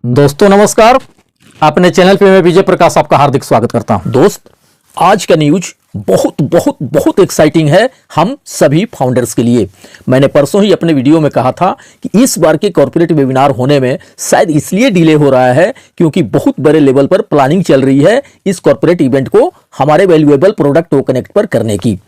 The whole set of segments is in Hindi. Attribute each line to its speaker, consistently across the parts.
Speaker 1: दोस्तों नमस्कार, अपने चैनल पे मैं विजय प्रकाश आपका हार्दिक स्वागत करता हूं। दोस्त, आज का न्यूज बहुत बहुत बहुत एक्साइटिंग है हम सभी फाउंडर्स के लिए। मैंने परसों ही अपने वीडियो में कहा था कि इस बार के कॉर्पोरेट वेबिनार होने में शायद इसलिए डिले हो रहा है क्योंकि बहुत बड़े लेवल पर प्लानिंग चल रही है इस कॉर्पोरेट इवेंट को हमारे वैल्यूएबल प्रोडक्ट ओ कनेक्ट पर करने की।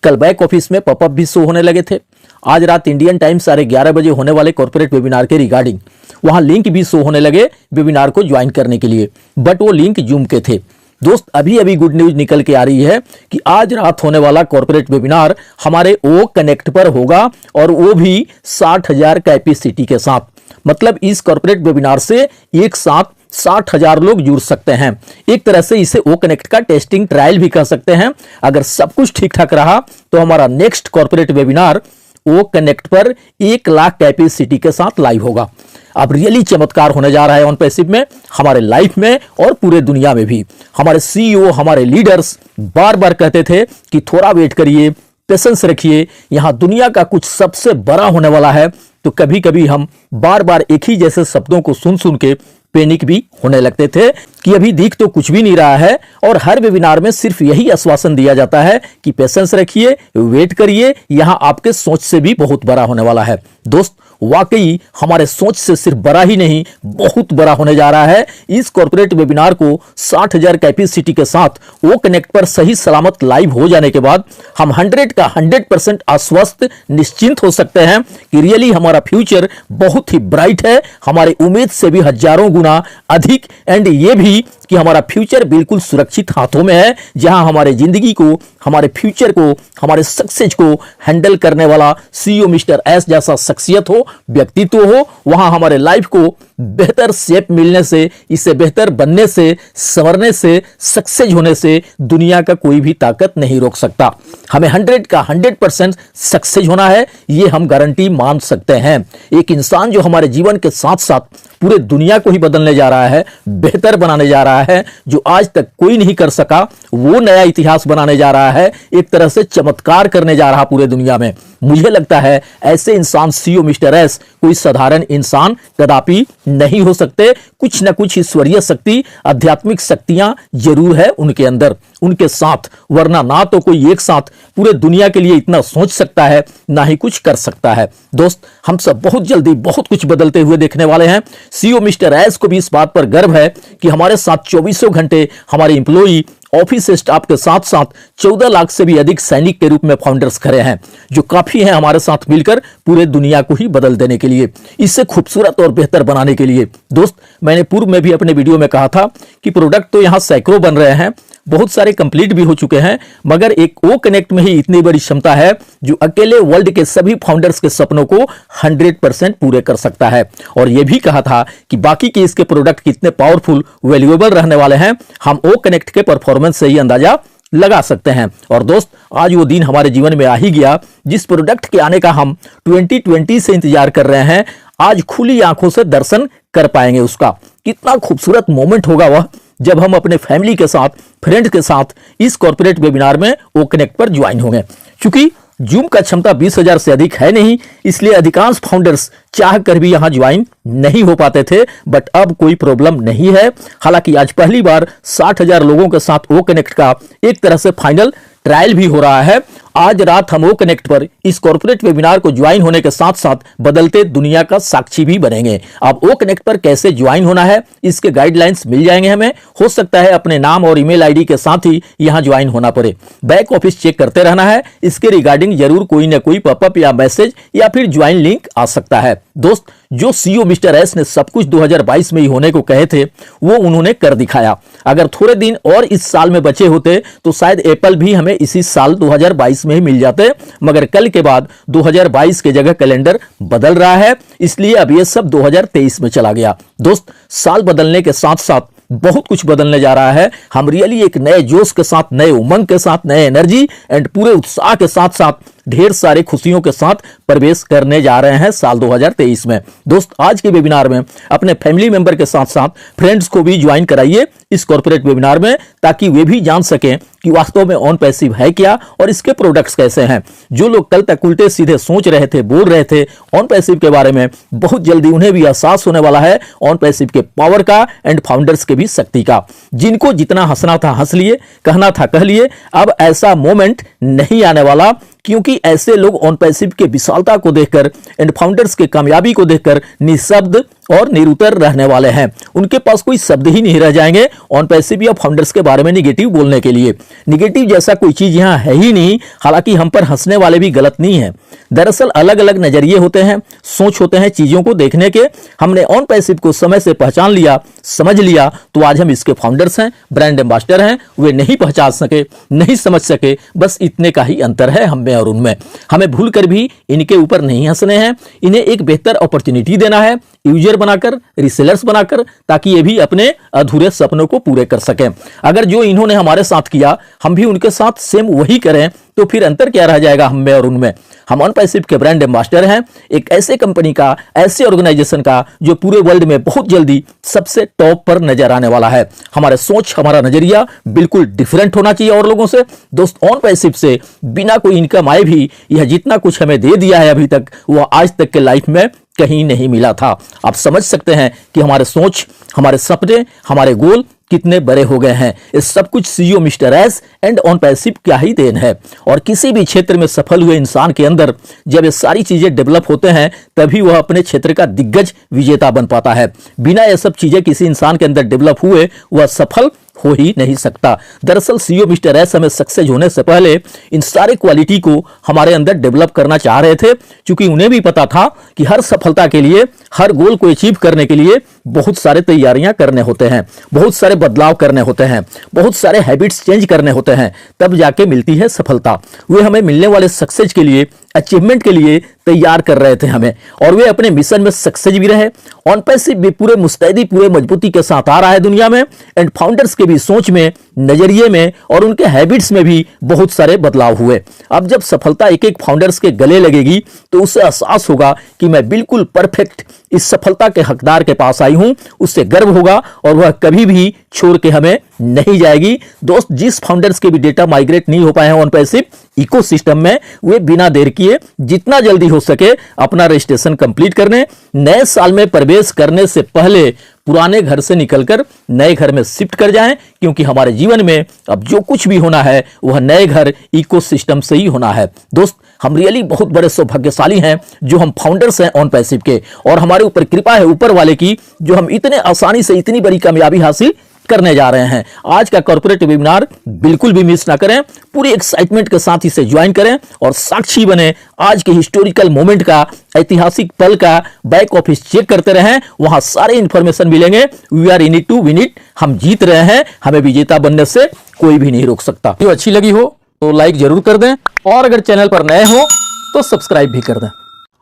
Speaker 1: कल बैक ऑफिस में पॉपअप भी शो होने लगे थे। आज रात इंडियन टाइम 11:30 बजे होने वाले कॉर्पोरेट वेबिनार के रिगार्डिंग वहां लिंक भी शो होने लगे वेबिनार को ज्वाइन करने के लिए, बट वो लिंक जूम के थे। दोस्त, अभी अभी गुड न्यूज निकल के आ रही है कि आज रात होने वाला कॉर्पोरेट वेबिनार हमारे ओ कनेक्ट पर होगा और वो भी 60,000 कैपेसिटी के साथ। मतलब इस कॉर्पोरेट वेबिनार से एक साथ 60,000 लोग जुड़ सकते हैं। एक तरह से इसे ओ कनेक्ट का टेस्टिंग ट्रायल भी कह सकते हैं। अगर सब कुछ ठीक ठाक रहा तो हमारा next corporate webinar O connect पर 1 लाख कैपेसिटी के साथ लाइव होगा। अब रियली चमत्कार होने जा रहा है ऑन पैसिव में, हमारे लाइफ में और पूरे दुनिया में भी। हमारे सीईओ, हमारे लीडर्स बार बार कहते थे कि थोड़ा वेट करिए, पेशेंस रखिए, यहां दुनिया का कुछ सबसे बड़ा होने वाला है। तो कभी कभी हम बार बार एक ही जैसे शब्दों को सुन सुन के पैनिक भी होने लगते थे कि अभी दिख तो कुछ भी नहीं रहा है। और हर वेबिनार में सिर्फ यही आश्वासन दिया जाता है कि पेशेंस रखिए, वेट करिए, यहां आपके सोच से भी बहुत बड़ा होने वाला है। दोस्त, वाकई हमारे सोच से सिर्फ बड़ा ही नहीं, बहुत बड़ा होने जा रहा है। इस कॉर्पोरेट वेबिनार को 60,000 कैपेसिटी के साथ वो कनेक्ट पर सही सलामत लाइव हो जाने के बाद हम 100 का 100% आश्वस्त निश्चिंत हो सकते हैं कि रियली हमारा फ्यूचर बहुत ही ब्राइट है, हमारे उम्मीद से भी हजारों गुना अधिक। एंड ये भी कि हमारा फ्यूचर बिल्कुल सुरक्षित हाथों में है, जहां हमारे जिंदगी को, हमारे फ्यूचर को, हमारे सक्सेस को हैंडल करने वाला सीईओ मिस्टर एस जैसा शख्सियत हो, व्यक्तित्व हो। वहां हमारे लाइफ को बेहतर शेप मिलने से, इसे बेहतर बनने से, संवरने से, सक्सेस होने से दुनिया का कोई भी ताकत नहीं रोक सकता। हमें 100 का 100% सक्सेस होना है, ये हम गारंटी मान सकते हैं। एक इंसान जो हमारे जीवन के साथ साथ पूरे दुनिया को ही बदलने जा रहा है, बेहतर बनाने जा रहा है, जो आज तक कोई नहीं कर सका, वो नया इतिहास बनाने जा रहा है, एक तरह से चमत्कार करने जा रहा पूरे दुनिया में। मुझे लगता है ऐसे इंसान सीईओ मिस्टर एस कोई साधारण इंसान कदापि नहीं हो सकते। कुछ न कुछ ईश्वरीय शक्ति, आध्यात्मिक शक्तियां जरूर है उनके अंदर, उनके साथ, वरना ना तो कोई एक साथ पूरे दुनिया के लिए इतना सोच सकता है, ना ही कुछ कर सकता है। दोस्त, हम सब बहुत जल्दी बहुत कुछ बदलते हुए देखने वाले हैं। सीईओ मिस्टर एस को भी इस बात पर गर्व है कि हमारे साथ 24 घंटे हमारे इंप्लॉई, ऑफिस स्टाफ के साथ साथ 14 लाख से भी अधिक सैनिक के रूप में फाउंडर्स खड़े हैं, जो काफी हैं हमारे साथ मिलकर पूरे दुनिया को ही बदल देने के लिए, इससे खूबसूरत और बेहतर बनाने के लिए। दोस्त, मैंने पूर्व में भी अपने वीडियो में कहा था कि प्रोडक्ट तो यहां सैकड़ों बन रहे हैं, बहुत सारे कंप्लीट भी हो चुके हैं, मगर एक ओ कनेक्ट में ही इतनी बड़ी क्षमता है जो अकेले वर्ल्ड के सभी फाउंडर्स के सपनों को 100% पूरे कर सकता है। और यह भी कहा था कि बाकी के इसके प्रोडक्ट कितने पावरफुल, वैल्यूएबल रहने वाले हैं, हम ओ कनेक्ट के परफॉर्मेंस से ही अंदाजा लगा सकते हैं। और दोस्त, आज वो दिन हमारे जीवन में आ ही गया जिस प्रोडक्ट के आने का हम 2020 से इंतजार कर रहे हैं। आज खुली आंखों से दर्शन कर पाएंगे उसका। कितना खूबसूरत मोमेंट होगा वह, जब हम अपने फैमिली के साथ, फ्रेंड के साथ इस कॉर्पोरेट वेबिनार में ओ कनेक्ट पर ज्वाइन होंगे। क्योंकि जूम का क्षमता 20,000 से अधिक है नहीं, इसलिए अधिकांश फाउंडर्स चाह कर भी यहां ज्वाइन नहीं हो पाते थे, बट अब कोई प्रॉब्लम नहीं है। हालांकि आज पहली बार 60,000 लोगों के साथ ओ कनेक्ट का एक तरह से फाइनल ट्रायल भी हो रहा है। आज रात हम ओ कनेक्ट पर इस कॉर्पोरेट वेबिनार को ज्वाइन होने के साथ साथ बदलते दुनिया का साक्षी भी बनेंगे। अब ओ कनेक्ट पर कैसे ज्वाइन होना है, इसके गाइडलाइंस मिल जाएंगे हमें। हो सकता है अपने नाम और ईमेल आईडी के साथ ही यहां ज्वाइन होना पड़े। बैक ऑफिस चेक करते रहना है, इसके रिगार्डिंग जरूर कोई ना कोई पॉपअप या मैसेज या फिर ज्वाइन लिंक आ सकता है। दोस्त, जो सीईओ मिस्टर एस ने सब कुछ 2022 में ही होने को कहे थे, वो उन्होंने कर दिखाया। अगर थोड़े दिन और इस साल में बचे होते तो शायद एप्पल भी हमें इसी साल 2022 में ही मिल जाते, मगर कल के बाद 2022 के जगह कैलेंडर बदल रहा है, इसलिए अब ये सब 2023 में चला गया। दोस्त, साल बदलने के साथ साथ बहुत कुछ बदलने जा रहा है। हम रियली एक नए जोश के साथ, नए उमंग के साथ, नए एनर्जी एंड पूरे उत्साह के साथ साथ ढेर सारे खुशियों के साथ प्रवेश करने जा रहे हैं साल 2023 में। दोस्त, आज के वेबिनार में अपने फैमिली मेंबर के साथ साथ फ्रेंड्स को भी ज्वाइन कराइए इस कॉर्पोरेट वेबिनार में, ताकि वे भी जान सकें कि वास्तव में ऑन पैसिव है क्या और इसके प्रोडक्ट्स कैसे हैं। जो लोग कल तक उल्टे सीधे सोच रहे थे, बोल रहे थे ऑन पैसिव के बारे में, बहुत जल्दी उन्हें भी एहसास होने वाला है ऑन पैसिव के पावर का एंड फाउंडर्स के भी शक्ति का। जिनको जितना हंसना था हंस लिए, कहना था कह लिए। अब ऐसा मोमेंट नहीं आने वाला, क्योंकि ऐसे लोग ऑन पैसिव के विशालता को देखकर एंड फाउंडर्स के कामयाबी को देखकर निशब्द और निरुत्तर रहने वाले हैं। उनके पास कोई शब्द ही नहीं रह जाएंगे ऑन पैसिव या फाउंडर्स के बारे में निगेटिव बोलने के लिए। निगेटिव जैसा कोई चीज यहां है ही नहीं। हालांकि हम पर हंसने वाले भी गलत नहीं है। दरअसल अलग अलग नजरिए होते हैं, सोच होते हैं चीजों को देखने के। हमने ऑन पैसिव को समय से पहचान लिया, समझ लिया, तो आज हम इसके फाउंडर्स हैं, ब्रांड एम्बेसडर हैं। वे नहीं पहचान सके, नहीं समझ सके, बस इतने का ही अंतर है हम में और उनमें। हमें भूल कर भी इनके ऊपर नहीं हंसने हैं। इन्हें एक बेहतर अपॉर्चुनिटी देना है, यूजर बनाकर, रिसेलर्स बनाकर, ताकि ये भी अपने अधूरे सपनों को पूरे कर सकें। अगर जो इन्होंने हमारे साथ किया हम भी उनके साथ सेम वही करें, तो फिर अंतर क्या रह जाएगा हम में और उनमें। हम ऑन पैसिव के ब्रांड एम्बेसडर हैं, एक ऐसे कंपनी का, ऐसे ऑर्गेनाइजेशन का जो पूरे वर्ल्ड में बहुत जल्दी सबसे टॉप पर नजर आने वाला है। हमारे सोच, हमारा नजरिया बिल्कुल डिफरेंट होना चाहिए और लोगों से। दोस्त, ऑन पैसिव से बिना कोई इनकम आए भी यह जितना कुछ हमें दे दिया है अभी तक, वह आज तक के लाइफ में कहीं नहीं मिला था। आप समझ सकते हैं कि हमारे सोच, हमारे सपने, हमारे गोल कितने बड़े हो गए हैं। इस सब कुछ CEO mister S and on passive क्या ही देन है। और किसी भी क्षेत्र में सफल हुए इंसान के अंदर जब ये सारी चीजें डेवलप होते हैं, तभी वह अपने क्षेत्र का दिग्गज विजेता बन पाता है। बिना ये सब चीजें किसी इंसान के अंदर डेवलप हुए वह सफल हो ही नहीं सकता। दरअसल सीईओ मिस्टर एस हमें सक्सेस होने से पहले इन सारे क्वालिटी को हमारे अंदर डेवलप करना चाह रहे थे, क्योंकि उन्हें भी पता था कि हर सफलता के लिए, हर गोल को अचीव करने के लिए बहुत सारे तैयारियां करने होते हैं, बहुत सारे बदलाव करने होते हैं, बहुत सारे हैबिट्स चेंज करने होते हैं, तब जाके मिलती है सफलता। वे हमें मिलने वाले सक्सेस के लिए, अचीवमेंट के लिए तैयार कर रहे थे हमें, और वे अपने मिशन में सक्सेस भी रहे। ऑन पैसिव भी पूरे मुस्तैदी, पूरे मजबूती के साथ आ रहा है दुनिया में, एंड फाउंडर्स के भी सोच में, नजरिए में और उनके हैबिट्स में भी बहुत सारे बदलाव हुए। अब जब सफलता एक एक फाउंडर्स के गले लगेगी, तो उसे एहसास होगा कि मैं बिल्कुल परफेक्ट इस सफलता के हकदार के पास आई हूं। उससे गर्व होगा और वह कभी भी छोड़ के हमें नहीं जाएगी। दोस्त, जिस फाउंडर्स के भी डेटा माइग्रेट नहीं हो पाए हैं ऑन पैसिव इकोसिस्टम में, वे बिना देर किए जितना जल्दी हो सके अपना रजिस्ट्रेशन कंप्लीट करने, नए साल में प्रवेश करने से पहले पुराने घर से निकलकर नए घर में शिफ्ट कर जाएं, क्योंकि हमारे जीवन में अब जो कुछ भी होना है वह नए घर इकोसिस्टम से ही होना है। दोस्त, हम रियली बहुत बड़े सौभाग्यशाली हैं जो हम फाउंडर्स हैं ऑन पैसिव के, और हमारे ऊपर कृपा है ऊपर वाले की, जो हम इतने आसानी से इतनी बड़ी कामयाबी हासिल करने जा रहे हैं। आज का कॉर्पोरेट वेबिनार बिल्कुल भी मिस ना करें, पूरी एक्साइटमेंट के साथ इसे ज्वाइन करें और साक्षी बने आज के हिस्टोरिकल मोमेंट का, ऐतिहासिक पल का। बैक ऑफिस चेक करते रहें, वहां सारे इंफॉर्मेशन मिलेंगे। We are in it to win it. हम जीत रहे हैं, हमें विजेता बनने से कोई भी नहीं रोक सकता। जो अच्छी लगी हो तो लाइक जरूर कर दें, और अगर चैनल पर नए हो तो सब्सक्राइब भी कर दें।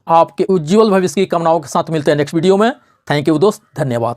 Speaker 1: आपके उज्जवल भविष्य की कामनाओं के साथ मिलते हैं नेक्स्ट वीडियो में। थैंक यू दोस्त, धन्यवाद।